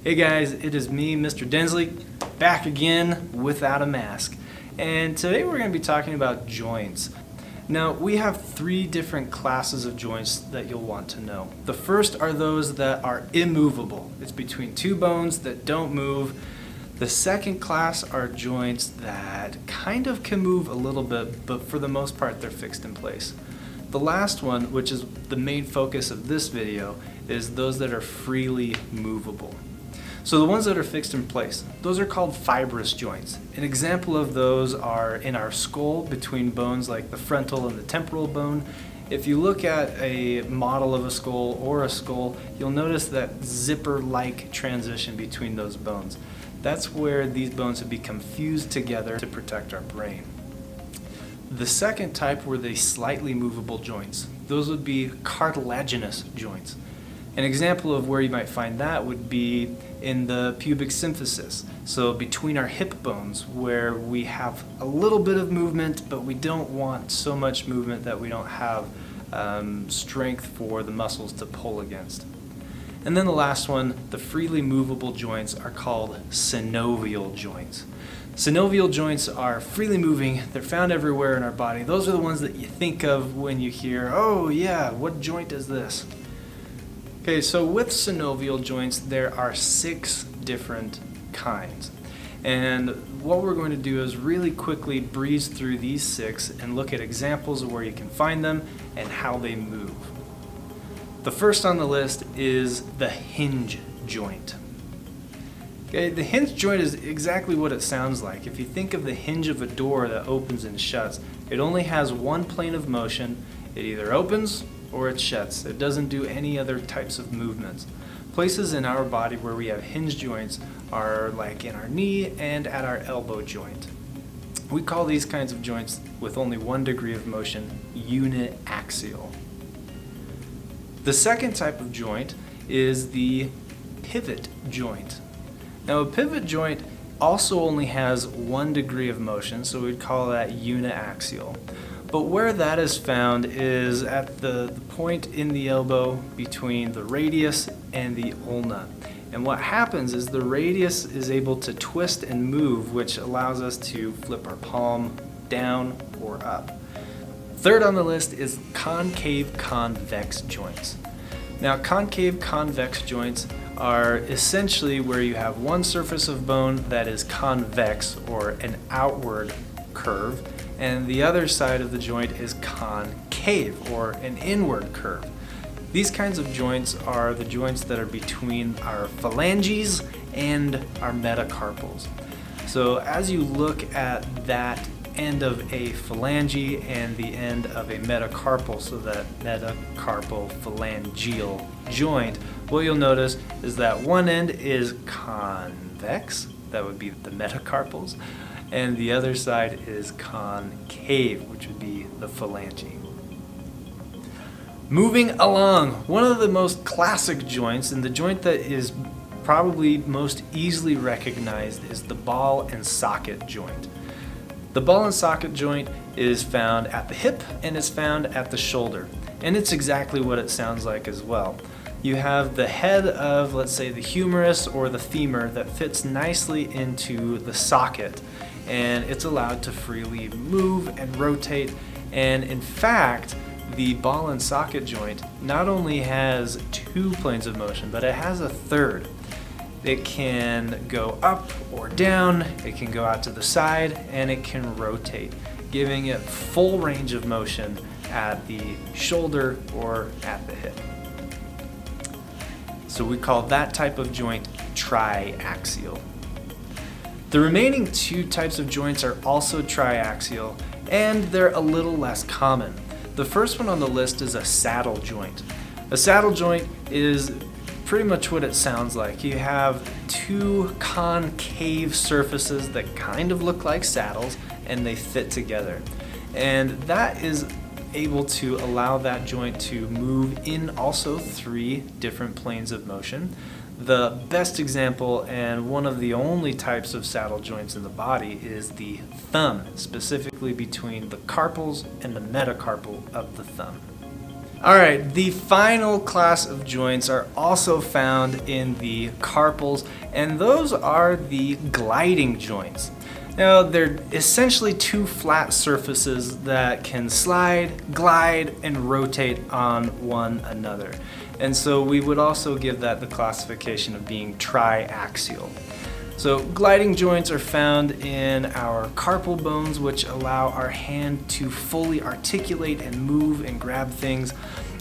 Hey guys, it is me, Mr. Densley, back again without a mask. And today we're going to be talking about joints. Now, we have three different classes of joints that you'll want to know. The first are those that are immovable. It's between two bones that don't move. The second class are joints that kind of can move a little bit, but for the most part they're fixed in place. The last one, which is the main focus of this video, is those that are freely movable. So the ones that are fixed in place, those are called fibrous joints. An example of those are in our skull between bones like the frontal and the temporal bone. If you look at a model of a skull or a skull, you'll notice that zipper-like transition between those bones. That's where these bones have become fused together to protect our brain. The second type were the slightly movable joints. Those would be cartilaginous joints. An example of where you might find that would be in the pubic symphysis, so between our hip bones, where we have a little bit of movement, but we don't want so much movement that we don't have strength for the muscles to pull against. And then the last one, the freely movable joints, are called synovial joints. Synovial joints are freely moving, they're found everywhere in our body. Those are the ones that you think of when you hear, oh yeah, what joint is this? Okay, so with synovial joints, there are 6 different kinds. And what we're going to do is really quickly breeze through these 6 and look at examples of where you can find them and how they move. The first on the list is the hinge joint. Okay, the hinge joint is exactly what it sounds like. If you think of the hinge of a door that opens and shuts, it only has one plane of motion. It either opens or it shuts. It doesn't do any other types of movements. Places in our body where we have hinge joints are like in our knee and at our elbow joint. We call these kinds of joints with only one degree of motion uniaxial. The second type of joint is the pivot joint. Now, a pivot joint also only has one degree of motion, so we'd call that uniaxial. But where that is found is at the point in the elbow between the radius and the ulna. And what happens is the radius is able to twist and move, which allows us to flip our palm down or up. Third on the list is concave convex joints. Now, concave convex joints are essentially where you have one surface of bone that is convex, or an outward curve, and the other side of the joint is concave, or an inward curve. These kinds of joints are the joints that are between our phalanges and our metacarpals. So as you look at that end of a phalange and the end of a metacarpal, so that metacarpal phalangeal joint, what you'll notice is that one end is convex, that would be the metacarpals, and the other side is concave, which would be the phalange. Moving along, one of the most classic joints, and the joint that is probably most easily recognized, is the ball and socket joint. The ball and socket joint is found at the hip and is found at the shoulder, and it's exactly what it sounds like as well. You have the head of, let's say, the humerus or the femur that fits nicely into the socket, and it's allowed to freely move and rotate. And in fact, the ball and socket joint not only has 2 planes of motion, but it has a third. It can go up or down, it can go out to the side, and it can rotate, giving it full range of motion at the shoulder or at the hip. So we call that type of joint triaxial. The remaining 2 types of joints are also triaxial, and they're a little less common. The first one on the list is a saddle joint. A saddle joint is pretty much what it sounds like. You have 2 concave surfaces that kind of look like saddles, and they fit together. And that is able to allow that joint to move in also 3 different planes of motion. The best example, and one of the only types of saddle joints in the body, is the thumb, specifically between the carpals and the metacarpal of the thumb. Alright, the final class of joints are also found in the carpals, and those are the gliding joints. Now, they're essentially two flat surfaces that can slide, glide, and rotate on one another. And so we would also give that the classification of being triaxial. So gliding joints are found in our carpal bones, which allow our hand to fully articulate and move and grab things.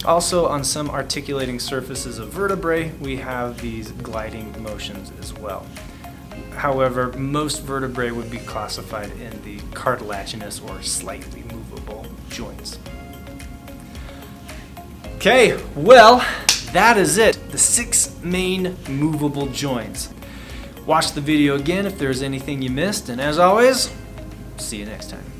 Also, on some articulating surfaces of vertebrae, we have these gliding motions as well. However, most vertebrae would be classified in the cartilaginous or slightly movable joints. Okay, well, that is it. The 6 main movable joints. Watch the video again if there's anything you missed, and as always, see you next time.